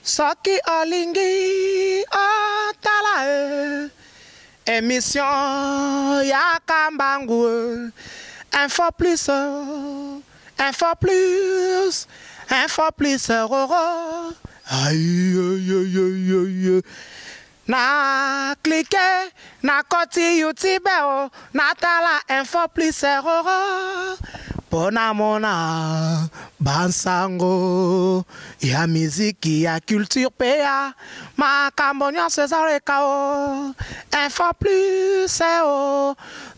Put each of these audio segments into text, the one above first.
Soki olingi otala émission ya Kambangu info plus roro aïe na cliquer na koti YouTube na tala info plus roro pona mona bansango ya miziki ya culture pea makambonyo César kao info plus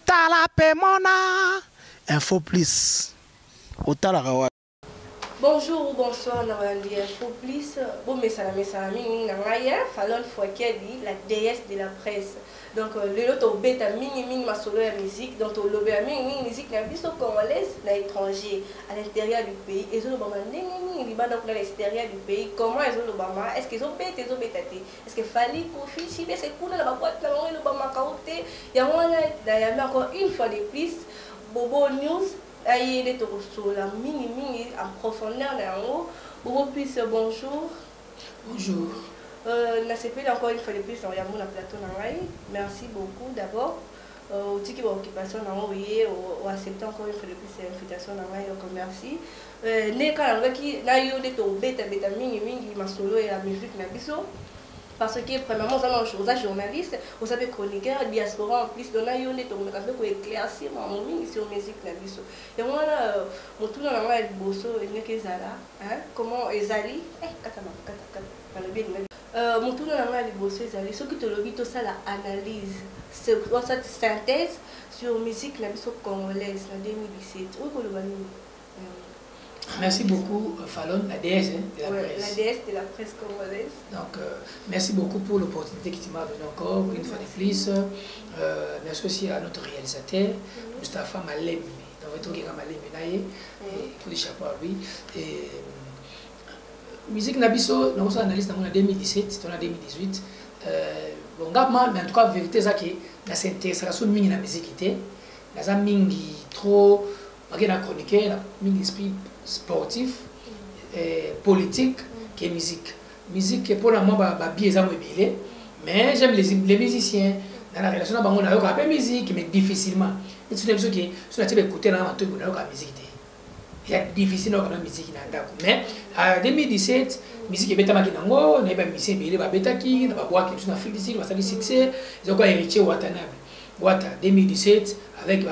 tala pe mona info plus otala kawa. Bonjour ou bonsoir, nous avons dit Info Plus. Bon, mais ça Fallon Fouakedi, la déesse de la presse. Donc, le lot au bêta mini ma solo la musique, donc au lobby à mini musique n'a plus congolaise, à l'étranger, à l'intérieur du pays. Et ils ont donc à l'extérieur du pays. Comment ils ont l'Obama? Est-ce qu'ils ont bêté, est-ce qu'il fallait profiter? Si c'est cool, la boîte, la maman, l'Obama, il y a encore une fois de plus, Bobo News. Aïe, les touristons, la mini en profondeur là-haut. Plus bonjour. Bonjour. La CP encore une fois de plus, on y a mon plateau dans. Merci beaucoup d'abord. Au ticket d'occupation dans ou accepter encore une fois de plus l'invitation dans donc merci. Né quand on qui n'a eu des tours bêta mini ma solo et la musique n'a biso. Parce que premièrement, on a un journaliste, on savait chroniqueur, diaspora en plus, on a eu des tours pour éclaircir mon mini sur musique n'a biso. Et moi là, mon tour dans la bosso et n'est que Zala, comment Ezali, mon tour dans la bosso Ezali, ce que tu le vis tout ça la analyse, c'est cette synthèse sur musique n'a biso congolaise en 2017. Où est-ce que le Merci beaucoup, Fallon, la déesse de la presse. La déesse de la presse congolaise. Donc, merci beaucoup pour l'opportunité que tu m'as donnée encore, une fois de plus. Merci aussi à notre réalisateur, Mustafa Malem. Donc, il y a Malem, pour les chapeaux à lui. Musique Nabiso, nous avons analysé en 2017, en 2018. Bon, mais en tout cas, la vérité, c'est que la s'intéressation de la musique était, la mingi trop, la chronique, la mingi esprit sportif, politique, que musique. Musique, pour moi, mais j'aime les musiciens. Dans la relation, on a un peu de musique, mais difficilement. C'est une chose qui est écouté dans la musique. Il y a difficile dans la musique. Mais en 2017, la musique est bêta makinango, on a des musiciens qui sont bêta qui, on va boire quelque chose en Afrique d'ici, on va saluer succès. Ils ont quoi héritier Watanabe. Wata 2017 avec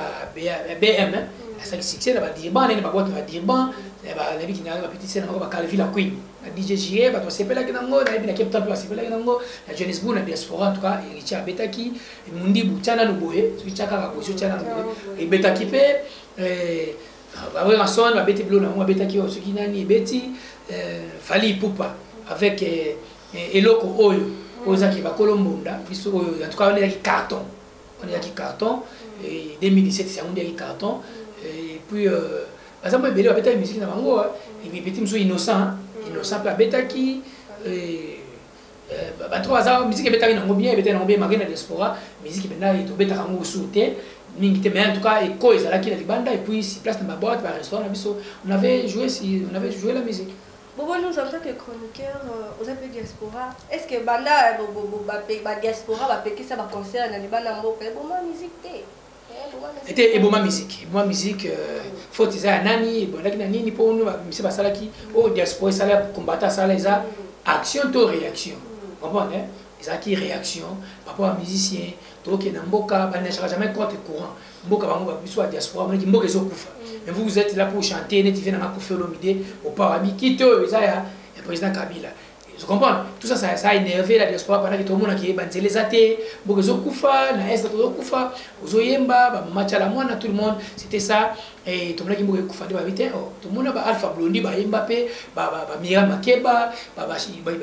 BM. Ça qui succès là, Dirban, on va boire qui va Dirban, la vie qui n'a pas petit scène, on va Calvi la Queen. La DJ Jiré, on va se là qui nango, la vie qui est top, on va se là qui nango. La Johannesburg, la diaspora en tout cas, héritier à bêta qui, Mundi Boutana Nuboé, celui qui a la position Tchana Nuboé, et bêta qui fait. Avec un son, la bête bleue, la bête qui est qui nani beti, Fali Poupa avec Eloko Oyo, Ozaki Bakolombunda, en tout cas on est avec carton, et 2017 c'est un des carton, et puis par exemple Belé la bête musique na bango, et puis petit monsieur innocent la bête qui ba trois ans musique bête qui nango bien, bête nango bien magana diaspora, musique bête na bête nango souté. Mais en tout cas, il y a qui Libanda et puis si place dans ma boîte, dans restaurant, on avait joué la musique. Bon, nous en tant que chroniqueurs aux appels diaspora, est-ce que Banda diaspora va payer ça va concert dans les bandes en musique était bon musique faut dire à nani bon là qui nani pour nous c'est pas ça là qui au diaspora ça là pour combattre ça les action to réaction comprenez ça qui réaction par rapport à musicien donc il y a mboka ne sera jamais contre courant mboka bango ba biso diaspora mais mboka ezokufa mais vous êtes là pour chanter ne tivena makufa lomide au parami kito ça ya le président Kabila. Vous comprenez? Tout ça, ça a énervé la diaspora pendant que tout le monde a dit que les athées, beaucoup de kufa, la est de kufa, aux oyemba, matcha la moine, tout le monde, c'était ça. Et tout le monde qui beaucoup kufa de vite, tout le monde a Alpha Blondy, Mbappé, Myriam Makeba,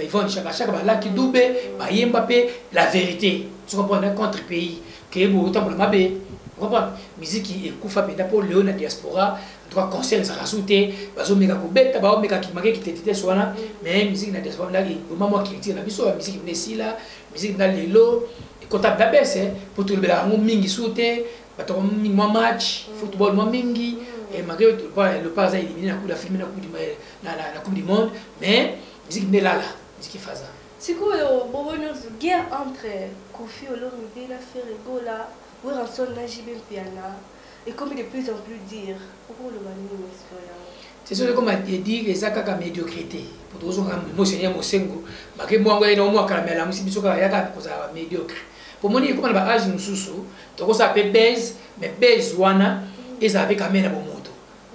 Yvonne Chaka, Laki Doubé, Mbappé, la vérité. Vous comprenez? Contre pays, qui est beaucoup pour le mabé. Vous comprenez? Musique qui est kufa pour Léon la diaspora. Trois concerts ça a sauté bazo meka ko beta ba meka ki maki kitete swana mais musique na diaspora là au moment qui tire la biso musique nesi là musique na lelo et quand ta baisse pour tout le bela mingi sauté ba to mingi match football mingi et malgré le pas éliminé la coupe d'Afrique la coupe du monde mais musique ne là musique faza. C'est quoi une guerre entre Koffi Olomide la Ferrego là, où Ranson Najib Piana et comme de plus en plus dire pourquoi le Mali c'est sûr comme a dit que ça kaka médiocrité pour tous on a mosenye mosengo make mwango ina omwa kala mela musibiso kala yaka koza médiocre pour moni comme ba âge mususu to ko ça peut base mais base wana ils avaient quand même la moto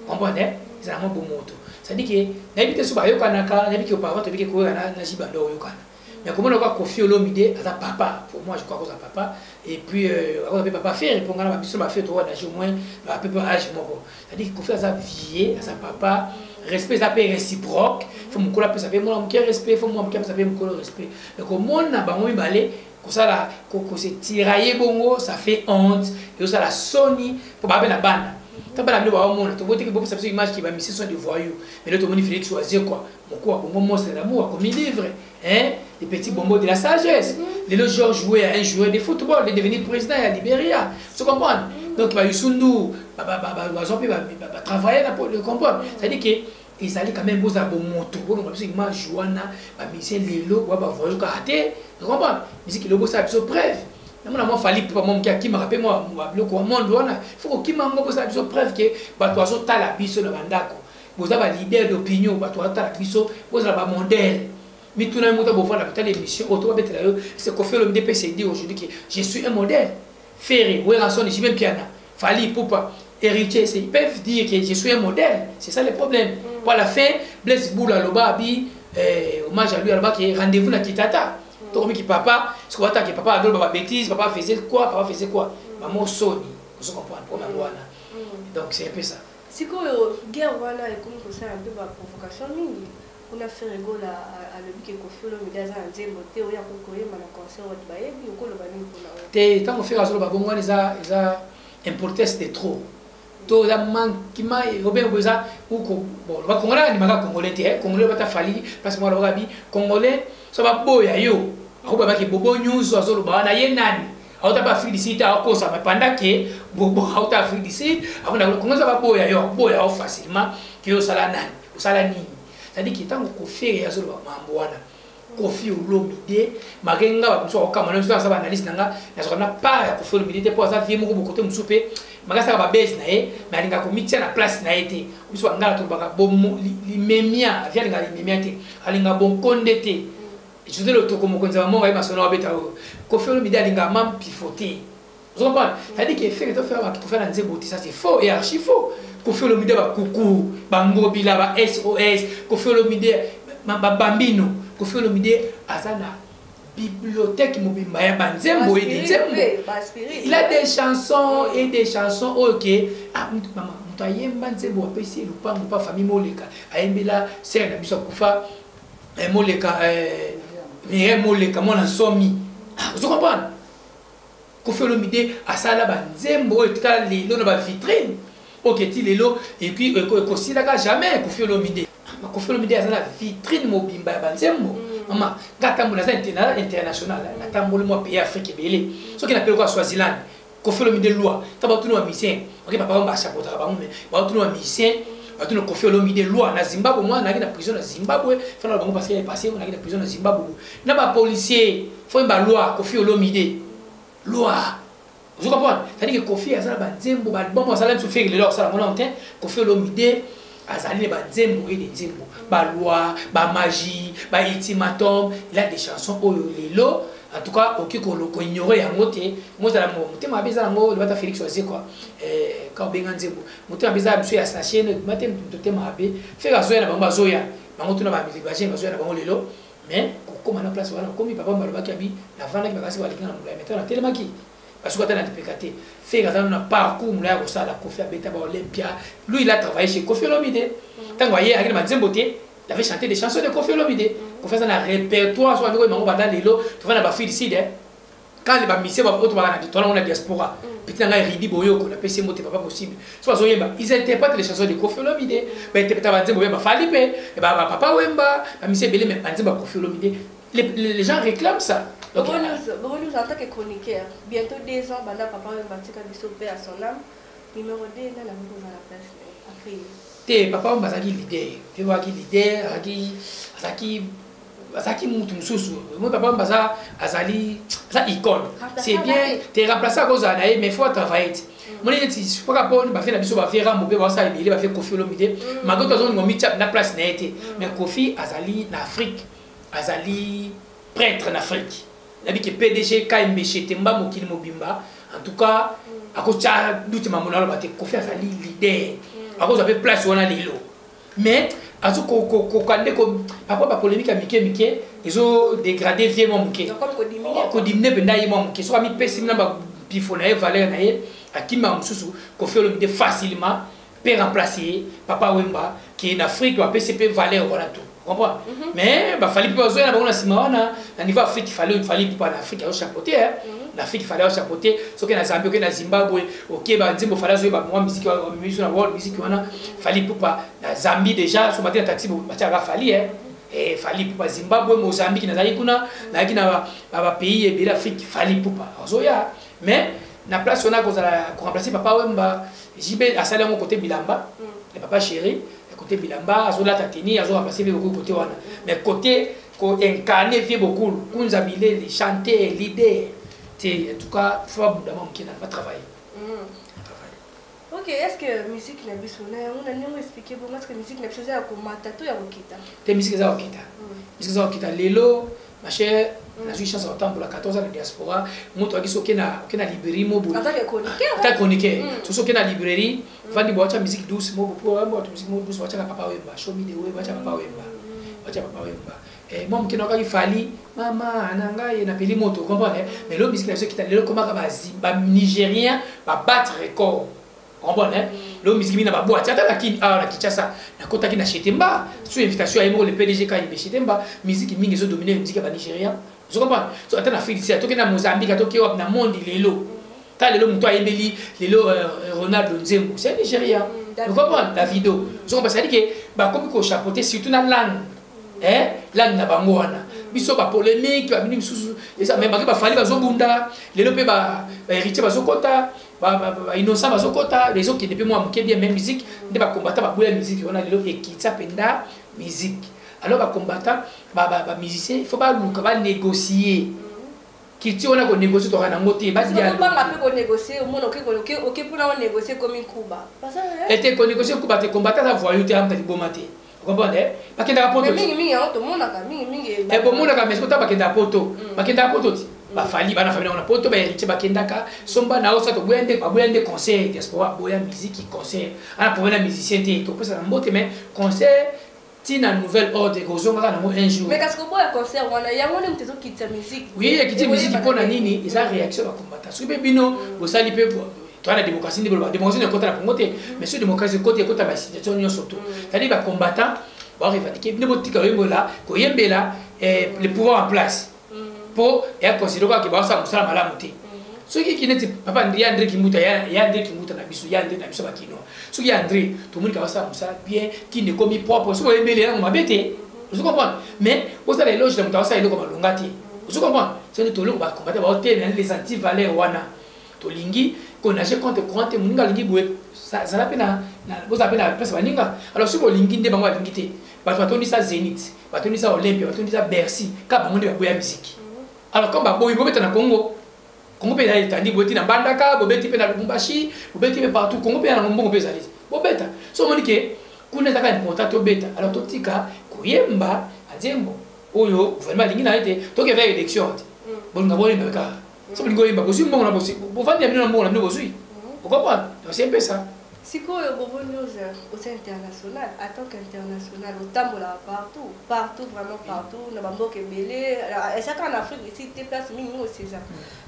comprenez ils avaient bon moto ça dit que n'habite sur ba yokana ka n'habite que par contre que ko na jibando yokana mais comment on va Koffi Olomide à papa pour moi je crois que ça papa et puis on va papa faire pour ngana biso ba fait trop d'âge au moins ba peu âge moko ça dit que Koffi ça vieillir à sa papa respect ça peut réciproque faut mon cola peut ça moi mon respect faut moi ça peut mon cola respect mais comment on a ba moi balé comme ça là ko se tirailler bongo ça fait honte et ça la soni pour ba na bana tant pas la bilo ba mona to bote que beaucoup ça fait image qui va misser sont des voyous mais là tout le monde il fallait choisir quoi mon quoi bon moi c'est l'amour comme il livre hein les petits bonbons de la sagesse. Les joueurs jouaient à un joueur de football, de devenir président à Libéria. Tu comprends? Donc, Yusundu va travailler pour le comprendre. C'est-à-dire qu'ils allaient quand même poser un bon moto. Donc, absolument, Joana, Michel Lelo, voyage karaté. Tu comprends? Mais c'est qu'il a besoin de preuve. Moi, il fallait pas mon qui me rappelle moi, le commande. Il faut qu'il m'a besoin de preuve que Batoazo t'a la bise de Bandako. Vous avez un leader d'opinion, Batoazo t'a la bise, vous avez un modèle. Mais tout le monde a besoin de l'émission. C'est Koffi Olomide PCD aujourd'hui que je suis un modèle. Ferré, Ranson, j'ai même piano. Fali, Poupa, héritier, ils peuvent dire que je suis un modèle. C'est ça le problème. Pour la fin, Blaise Boula Loba Abi, hommage à lui, qui rendez-vous dans Kitata. Donc, qui papa, ce qu'on attend que papa a donné bêtise, papa faisait quoi, maman Sony. Vous comprenez, pour maman. Donc, c'est un peu ça. Si quoi, guerre, voilà, et comme ça, un peu ma provocation, on a fait rigolo à le but que Koffi Olomide a dit monter ou y a concourir mais le concert au Dubaï puis au le bani pour la tant qu'on fait razolo babongo les a importé c'était trop to la man qui m'a robé boza ou bon va congolais ni maka congolais té congolais va ta fali parce que moi le rabi congolais ça va boya yo ako ba ki bobo news azolo ba na yenani auta pas féliciter à cause mais pendant que bobo auta féliciter avant na congolais ça va boya yo boya facilement que yo sala nani sala nini. C'est-à-dire qu'il y a un Koffi Koffi Olomide, Magenga, soit au Cameroun, soit à analyse, n'a pas Koffi Olomide pour ça, vie beaucoup côté Moussoupe, Magasa va baisse, mais il y a comité à la place n'a été, ou soit Ngala Tobaga, bon, l'immémia, via l'immémiaté, Alinga bon condété. Je dis le tour comme on va y masonner à Betao. Koffi Olomide a l'ingamam pivoté. Vous comprenez? C'est-à-dire qu'il fait que tu fais un zéboté, ça c'est faux et archi faux. Koffi Olomide ba coucou, bango bila ba SOS, Koffi Olomide ba bambino, Koffi Olomide azana bibliothèque mobimba ya banzembo et des zembo. Il a des chansons et des chansons OK. Ah maman, mutaye banzembo apesi lupango pa famille moleka. Ayembela sert na biso kufa moleka moleka mona somi. Vous comprenez? Koffi Olomide asala banzembo et kala lelo na ba vitrine. Ok, il est là, et puis aussi là jamais Koffi Olomide. Koffi Olomide a la vitrine mobimba banzembo. Maman, gatambo na international, gatambo le moi pays Afrique belé. Ce qui appelle quoi Swaziland. Koffi Olomide loi. Tabatou no musicien. OK papa on ba chapeau ta ba mais ba tout no musicien, ba tout no Koffi Olomide loi na Zimbabwe moi na prison na Zimbabwe, fa na bango parce qu'il est passé on a na prison na Zimbabwe. Na ba policier, faut ba loi Koffi Olomide. Loi. Vous comprenez? C'est-à-dire que Koffi a ça banzembo ba bon ça l'aime se faire leur ça mon antenne Koffi Olomide azali banzembo et des zembo ba loi ba magie ba ultimatum il a des chansons oyo lelo en tout cas OK ko ignorer yango te moi za mo tema beza ngo le bata Félix choisir quoi ka benga nzembo motema beza biso ya sa chaîne matem tema abe faire zoya na bango zoya bango tuna ba musique ba chaîne zoya na bango lelo mais ko na place wana komi papa maloba kabi na vana ki bakasi balika na mula metana telemaki parce que tu as PKT fait un parcours là au ça la Koffi Abeta Olympia lui il a travaillé chez Koffi Olomide tant voyez avec ma Zemboté il avait chanté des chansons de Koffi Olomide Koffi ça un répertoire soit avec mango banda lelo tu vas na ba fille ici quand les ba misé ba auto ba na toi on a diaspora petit nga ridi boyo ko na PC moté pas possible soit zoyemba ils interprètent les chansons de Koffi Olomide ba interpréter ba Zembo ba Falipe et ba papa Wemba ba misé belé mais ba Zembo Koffi Olomide les gens réclament ça. Donc, nous, en tant que chroniqueur, bientôt 2 ans, papa va à son âme. Numéro 2, là, la mise à la place. Après. Papa, on va leader. Tu vois qui leader, qui Azaki mutu mususu. Moi papa baza azali ça icône. C'est bien, t'es remplacé à cause d'anaï mais faut travailler. Moi je dis faut pas ba fait la biso ba faire Rambo ba ça il va faire Kofi Olomide. Mago to zone ngomi tap na place na été. Mais Kofi azali na Afrique. Azali prêtre en Afrique. Nabi que PDG KMB chez Temba Mokili Mobimba. En tout cas, à cause de tout le monde, Kofi azali leader. À cause de place où on a l'élo. Mais azo ko kande ko papa ba polémique à Mike ils ont dégradé vieux mon Mike ko dimine benda yi mon Mike so ami pesi na ba pifona e valeur na ye akima mususu ko fait le facilement peut remplacer papa Wemba qui est en Afrique doit PCP valeur voilà tout comprends mais ba fallait pas oser na ba na simana na niveau Afrique il fallait pas en Afrique au chapeauté hein l'Afrique il fallait chapeauter ce que na Zambie que na Zimbabwe OK ba nzimbo fallait zo ba moi musique na world music wana fallait pas na Zambie déjà so matin taxi ba tia fallait hein et fallait pas Zimbabwe Mozambique na zali kuna na kina ba pays et l'Afrique fallait pas zo ya mais na place on a ko remplacer papa Wemba JB a salé mon côté Bilamba le papa chéri côté Bilamba azo la tatini azo remplacer le côté wana mais côté ko incarner fait beaucoup kunzabile les chanter leader. En tout cas, il faut pas travailler. Ok, est-ce que la musique n'est pas sonore? On a nous expliqué pour moi que la musique n'est pas sonore comme matato ya okita. La musique est okita. La musique est okita. Lelo, ma chère, on a eu chance d'entendre pour la 14 ans de diaspora. Moi, tu as dit que na librairie mobo. En tant que chroniqueur. En tant que chroniqueur. Tu sais que na librairie, vendre boîte musique douce mobo pour moi musique douce boîte papa Wemba. Show me the way boîte papa Wemba. Boîte papa Wemba. Et moi qui n'aurais fallu maman ananga et na peli moto comprenez mais le musique qui t'a le comment ba nigérien ba battre record comprenez le musique na ba boîte ata la ki na Kinshasa na kota ki na Chetemba sous invitation à le PDG ka ibe Chetemba musique mingi zo dominer musique ba nigérien vous comprenez so ata na Félicia to na Mozambique to ki na monde lelo ta lelo muto ayebeli lelo Ronaldo Nzembo c'est nigérien vous comprenez Davido vous comprenez ça dit que ba comme ko chapeauter surtout na langue là na bango wana biso ba polémique ba bini misusu eza même ba fali ba zobunda lelo pe ba héritier ba zokota ba innocent ba zokota les autres qui depuis moi moké bien même musique nde ba combattant ba boya musique wana lelo ekitsa penda musique alors ba combattant ba musicien il faut pas luka ba négocier kiti on a ko négocier to kana ngote ba dialogue ba pe ko négocier au monde OK pour na négocier comme une Cuba parce que était ko négocier Cuba te combattant la voyou te amta libomate. Vous comprenez? Parce que dans poto. Mingi tout le monde a mingi. Et bon monde a mais c'est pas parce que dans poto. Parce que dans poto ba fali bana famille on a poto ba héritier ba kendaka somba na osa to boyende conseil diaspora boya musique conseil ana pour un musicien te to pesa na mbote mais conseil tina nouvelle ordre ko zonga na mo un jour. Mais qu'est-ce que boya concert wana ya ngone mtezo kitsa musique. Oui, ya kitsa musique pona nini isa réaction ba combattant. Soki bino bo sali pe toi la démocratie n'est contre la promoter mais sur démocratie côté côté la situation surtout c'est-à-dire les combattants vont revendiquer ne botika là ko yembela le pouvoir en place pour et considérer que ba ça musala malamu te ceux qui n'étaient papa André Kimuta ya André Kimuta na biso ya André na biso bakino ceux qui André tout le monde ka ça musala bien qui ne commis propre so yembela na mabete vous comprenez mais vous avez loge de mutawasa ile comme longati vous comprenez c'est tout le ba combattre ba hôtel les anti valeurs wana to lingi qu'on a compte courant muninga lingi boue ça la pena na boza pena place baninga alors si bo lingi nde bango lingi te ba toni ça Zénith ba toni ça Olympia ba toni ça Bercy ka bango nde ba boya musique alors comme ba boyi bobeta na Congo pe na tandi boti na Bandaka bobeti pe na Lubumbashi bobeti pe partout Congo pe na Mbongo pe zali bobeta so monike kuna taka important to beta alors to tika koyemba Nzembo oyo gouvernement lingi na été to ke vers élection bon ngaboni mbeka ça veut dire que vous avez un peu vous vendez un peu de vous comprenez c'est un peu ça si vous avez news au sein international en tant qu'international au tambola partout vraiment partout na bambo kebele et chaque en Afrique ici des places minimum aussi ça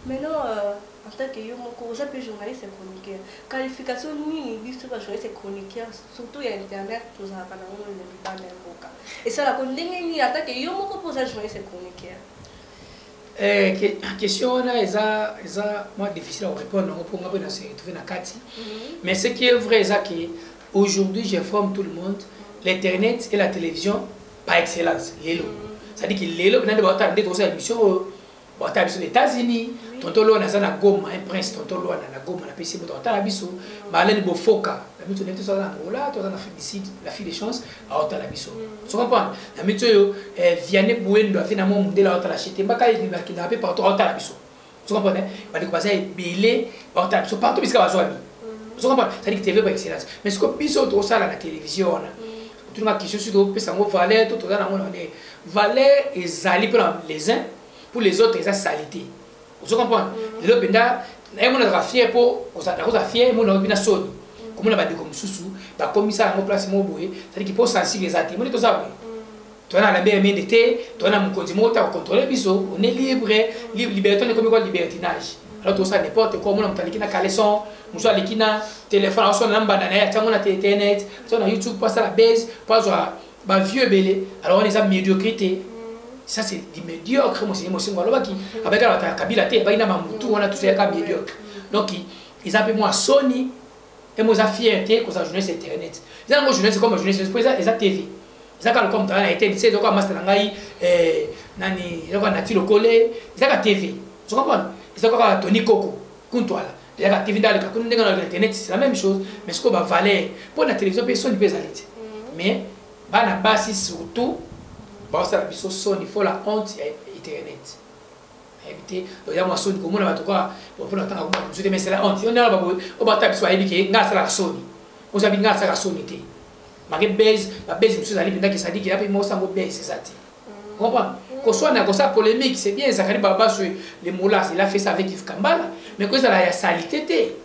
maintenant en tant que yo moko vous avez journaliste chroniqueur qualification nini biso ba journaliste chroniqueur surtout il y a internet tout ça kana on ne peut pas n'importe et ça la condamner ni en tant que yo moko pour ça journaliste chroniqueur question là moi difficile à répondre pour moi dans se trouver na kati mais ce qui est vrai c'est que aujourd'hui j'informe tout le monde l'internet et la télévision par excellence lelo ça dit que lelo on a des émissions aux États-Unis tonton Loana ça na Goma un prince tonton Loana na Goma na PC moto ta biso Marlène Bofoka la mito neto ça na Angola to na la fille de chance a ota la biso tu comprends na mito yo Vianney Bouendo a finalement mondé la ota la chete mbaka il va kidnapper partout ota la biso tu comprends ba de passer belé ota la biso partout bisika bazwa bi tu comprends ça dit que TV par excellence mais ce que biso to ça la télévision tout le monde qui se doit pesa ngo valeur tout dans on est valeur et zali pour les uns pour les autres ils a salité vous comprenez le benda na mon a fier pour on ça na fier mon na bina soni comme on va dire comme susu ba commissaire en place mo boye ça dit qu'il faut sensibiliser les mon to ça tu as la BMD d'été tu as mon continent tu as contrôler biso on est libre liberté on comme quoi libertinage alors tout ça n'importe quoi on a taliki na caleçon muso aliki na téléphone on na mbanda na ya tango na internet sur na YouTube passe la base pas ba vieux belé alors on les a médiocrité ça c'est du médiocre moi c'est émotion ngalo baki avec la kabila te ba ina mamutu on a tout ça comme médiocre donc ils appellent moi Sony et moi za fierté que ça jeunesse internet ils ont jeunesse comme jeunesse pour ça TV ils ont comme dans la été c'est donc master ngai nani yoko na tilo collé ils ont TV tu comprends ils ont comme Tony Coco kuntwala il y a TV dans le cas na internet c'est la même chose mais ce qu'on va valer pour la télévision personne ne peut s'arrêter mais bana basi surtout parce que la biso son il faut la honte internet éviter donc il y a moi son comme on va tout quoi pour le temps comme je mais c'est la honte on a ba o ba tabi so ayi ngasa la soni on sabi ngasa la sonité mage base la base monsieur ali binda qui ça dit qu'il a pas moi ça mo base c'est ça tu comprends qu'on soit na ça polémique c'est bien Zakari Baba sur les molas il a fait ça avec Yves Kambala mais que ça la salité té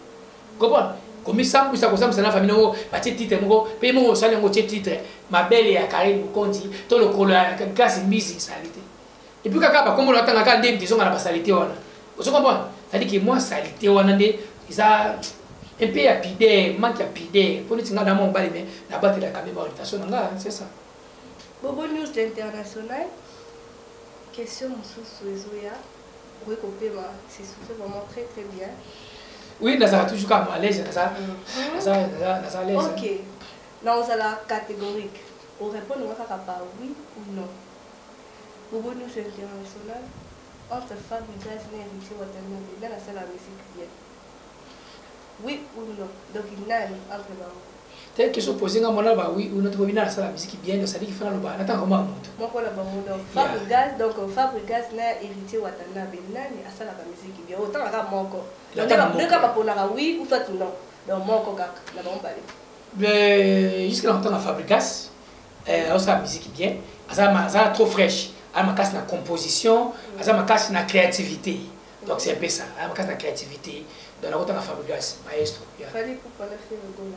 comprends comme ça pour ça comme ça na famille no ba titre mo pe mo ça ngo titre ma belle ya Karine Mukonzi to le cola classe musique salité et puis kaka ba comme on attend ka ndem disons na ba salité wana vous comprenez ça dit que moi salité wana ndé ça un peu rapide manque rapide pour nous tinga na mon balé mais na battre la caméra orientation nga c'est ça Bobo News international question sous Zoya oui copier ma c'est vraiment très bien. Oui, ça toujours comme à l'aise, ça à l'aise. Ok. Dans la catégorique, on répond par oui ou non. Bobo News international entre Fabrigas et Héritier Watanabe dans la salle à musique bien. Oui ou non. Donc il n'a entre eux. Telle question posée à mon là, oui ou non, tu peux venir à la salle à musique bien, ça dit qu'il faut le bas. Attends comment monte. Moi quoi là bas donc Fabrigas donc Fabrigas n'a Héritier Watanabe n'a à salle à musique bien. Autant à moi encore. Donc ne pas pour la oui ou toi non. Donc moi encore là on parler. Mais jusqu'à longtemps à Fabrigas on sa musique bien. Ça trop fraîche. À ma casse la composition, à ma casse la créativité. Donc c'est un peu ça. À ma casse la créativité. Dans la route à Fabrigas maestro. Fallait pour pas faire le gola.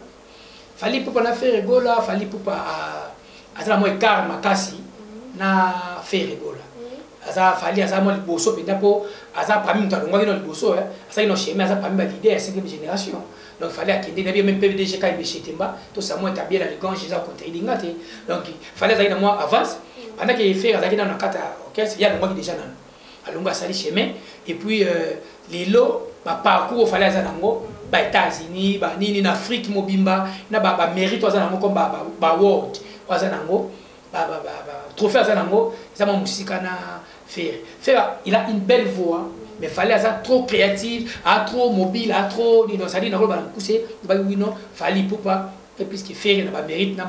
Fallait pour pas faire rigola, fallait pour pas à moi karma kasi na faire rigola. Asa fallait asa moi le bosso pedapo asa parmi nous allons le bosso asa ino chemin asa parmi l'idée à 5e génération. Donc fallait qu'il n'ait même PVDG quand il chez Temba tout ça moi établir la légance j'ai côté ingate. Donc fallait ça moi avance pendant qu'il fait asa dans kata OK il y a le moi qui déjà dans alonga sali chemin et puis les lots ba parcours fallait asa nango ba États-Unis ba nini na Afrique mobimba na ba mérite asa nango comme ba world asa nango ba trophée asa nango ça ma musique na faire il a une belle voix mais fallait asa trop créative trop mobile trop ni donc ça dit na ba pousser ba oui non fallait pour pas et puis ce qui fait na ba mérite na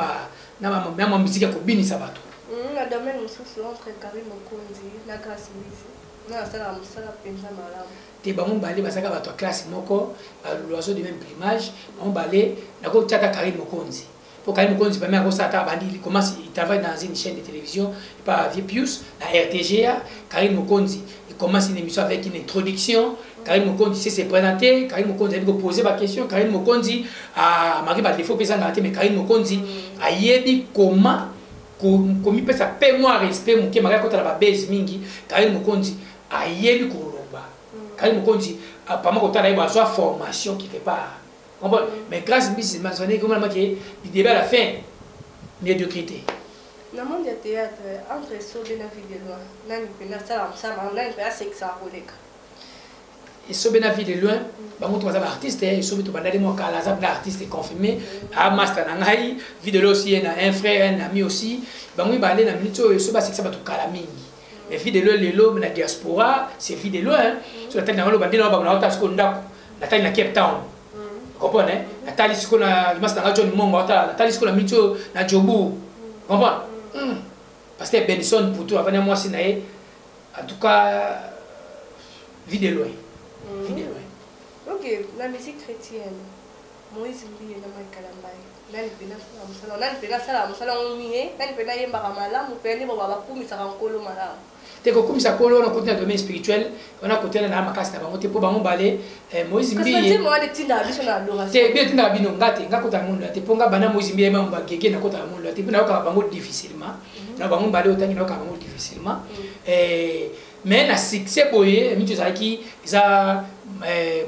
ma musique ko binisa bato na domaine mususu entre Karim Mukonzi na Grace Louise na sala musala penza malamu te bango balé basaka bato classe moko l'oiseau de même plumage on balé na ko tchaka Karim Mukonzi pour Karim Mukonzi pas même ça ta bandi il commence il travaille dans une chaîne de télévision pas Viepius la RTGA Karim Mukonzi il commence une émission avec une introduction Karim Mukonzi s'est présenté Karim Mukonzi a posé ma question Karim Mukonzi a marqué par défaut pesant mais Karim Mukonzi a yebi comment comme il peut ça paie moi respect mon qui m'a quand la base mingi Karim Mukonzi a yebi kolomba Karim Mukonzi a pas mal quand il a besoin formation qui fait pas mais grâce à Miss mentionné comment il débat à la fin médiocrité dans le monde du théâtre entre Sobé na vie de loin nani pena ça nani pena c'est que ça collègue et Sobé na vie de loin ba mo trois artistes et Sobé to bandali mo kala za artiste confirmé a master na ngai vie de loin aussi un frère un ami aussi ba mo balé na minute so ba c'est que ça ba to kala mingi mais vie de l'eau la diaspora c'est vie de l'eau hein sur la tête na loba ndina ba na ota sko ndako na tali na Cape Town comprenez na tali sko na mas na John Mongo ota na tali sko na Micho na Jobu comprends parce que Benson pour tout avant moi c'est naé en tout cas vie de loin vie de loin. Ok, la musique chrétienne Moïse Mbiye na Makalambai nani pena sala musala ngomie nani pena yemba kamala mupeni bo baba kumisa kankolo malamu teko kumisa kolo na côté domaine spirituel on a côté na makasi na bango te po bango balé Moïse Mbiye kasi mo de tinda biso na adoration te bien tinda bino ngate ngakota mondo te ponga bana Moïse Mbiye ma mbageke na kota mondo te na ka bango difficilement na bango balé otangi na ka bango difficilement mais na succès boye mitu zaki za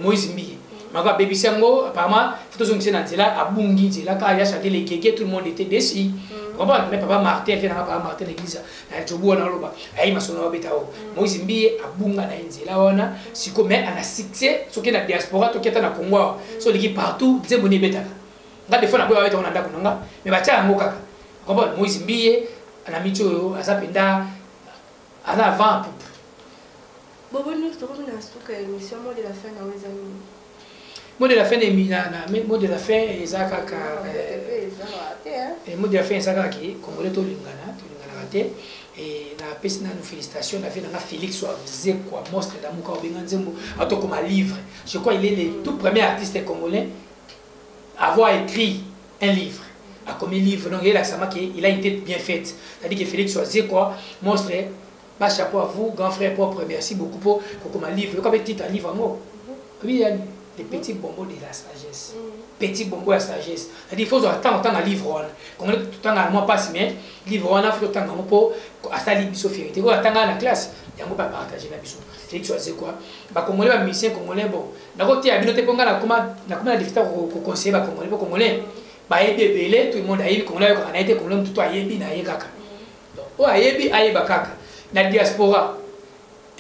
Moïse Mbiye maka baby sango apparemment photo zongi na nzela abungi nzela ka ya chanter les kéké tout le monde était déçu comprendre mais papa Martin vient na papa Martin l'église na jobu na loba ayi masono betao Moïse Mbiye abunga na nzela wana siko mais ana succès soki na diaspora to keta na Congo so liki partout nzembo ni betaka nga des fois na boya beta na ndako nanga mais bacha yango kaka comprendre Moïse Mbiye ana micho azapenda ana avant Bobo nous sommes dans ce émission mot de la fin na wezami mot de la fin mot de la fin ezaka ka mot de la fin ezaka ki congolais to lingana raté et na pesina nous félicitations na vie na Félix Ouazé quoi monstre d'amour ka obenga nzembo ato comme un livre je crois il est le tout premier artiste congolais à avoir écrit un livre a comme un livre donc il a une tête bien faite c'est-à-dire que Félix Ouazé quoi monstre bah chapeau à vous grand frère propre merci beaucoup pour comme un livre comme titre un livre moi oui les petits bonbons de la sagesse. Petits bonbons de la sagesse. C'est-à-dire qu'il faut attendre un livre. Comme tout le temps, moi pas si bien, livre, il faut attendre pour installer biso vérité. Il faut attendre la classe. Il faut pas partager la biso. C'est que tu sais quoi. Bah congolais, bah musicien congolais bon. D'un côté, il y a bien ponga la comment difficulté au conseiller bah congolais. Bah bébé tout le monde a eu congolais quand on a été congolais tout a yebi na yekaka. Donc oh yebi ayeba kaka. Na diaspora.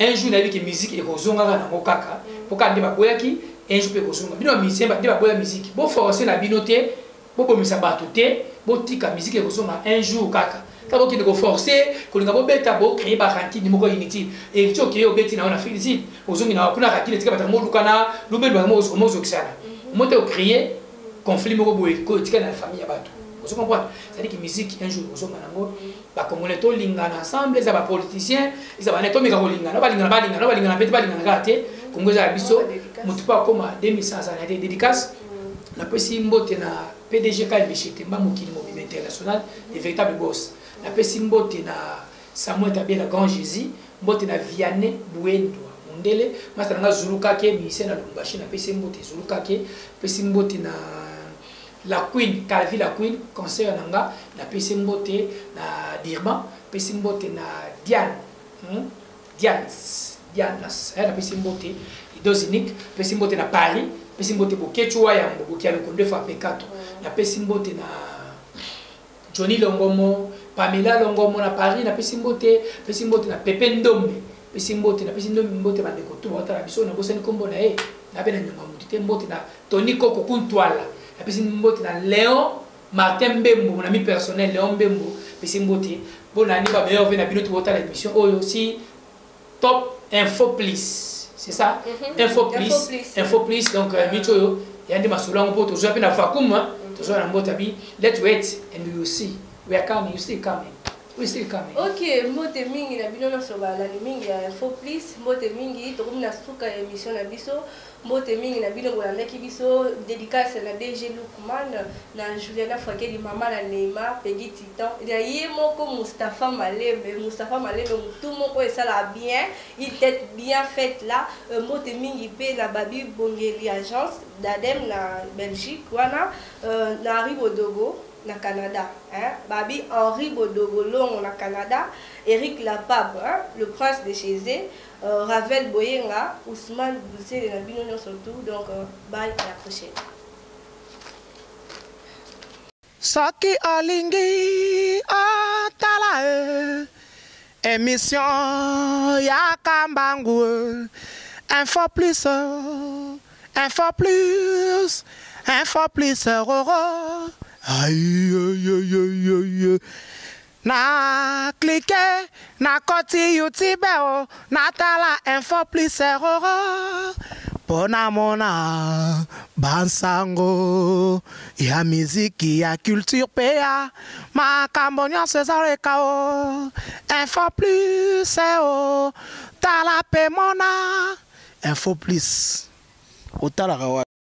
Un jour, il y a une musique et kozonga na ngokaka. Pour quand débat boyaki un jour peut kozonga. Bino musicien ba débat boya musique. Bo forcer na binoté, bo bomisa batuté, bo tika musique et kozonga un jour kaka. Kabo ki de forcer, ko linga bo beta bo créer ba cantine moko inutile. Et tu créer obeti na on a fait ici. Kozonga na kuna cantine tika ba mo lukana, lube ba mo zokisana. Mo te créer conflit moko boye ko tika na famille ya batu. Vous comprenez? C'est-à-dire que la musique, un jour, vous les Congolais, ils sont ensemble, les politiciens, ils sont ensemble, ils sont ensemble, ils sont ensemble, dédicace. La PDG Mouvement International, les véritables boss. La PDG Samuel Tabela Grand Jésus, na Vianney Bouendo. Mondele, Master Zuluka ke ministère na Lubumbashi na PDG Zuluka ke PDG na la Queen, Calvi la Queen, concert nanga, na PC Mbote, na Dirban, PC Mbote na Diane, Diane, na PC Mbote, deux uniques, PC Mbote na Paris, PC Mbote pour Quechua Yambo, qui a le conduit à P4, na PC Mbote na Johnny Longomo, Pamela Longomo na Paris, na PC Mbote na Pepe Ndombe, PC Mbote na Bandeko, tout le monde a la biso, na Bossani Kombo na E, na Bena Nyonga Mbote na Tony Koko Kuntwala. La personne mbote na Léon Martin Mbembo, mon ami personnel Léon Mbembo, personne mbote. Bon année ba meilleur venir bino tout la émission. Oh aussi top info plus. C'est ça? Info plus donc mito yandi masolo ngo to zo pe na fakuma, to zo na mbota bi. Let's wait and we will see. We are coming, you still coming. We still coming. OK, mbote mingi na bino so ba la mingi ya info plus, mbote mingi to kumna suka émission na biso. Mbote mingi na bino bolandaki biso dédicace na DG Lukman na Juliana Fakeli mama na Neymar Peggy Titan ya ye moko Mustafa Malembe tout moko esala bien il tête bien faite là mbote mingi pe na Babi Bongeli agence d'Adem na Belgique wana na Ribodogo na Canada hein Babi Henri Bodogo na Canada Eric Lapape hein? Le prince de Chézé Ravel Boyenga, Ousmane Boussé et Nabino surtout. Donc, bye, à la prochaine. Saki Alingi Atala émission Yakambangu info plus aïe aïe aïe aïe na cliquer na koti YouTube na tala info plus pona mona bansango ya miziki ya culture pea makambonyo César kao info plus tala pe mona info plus otala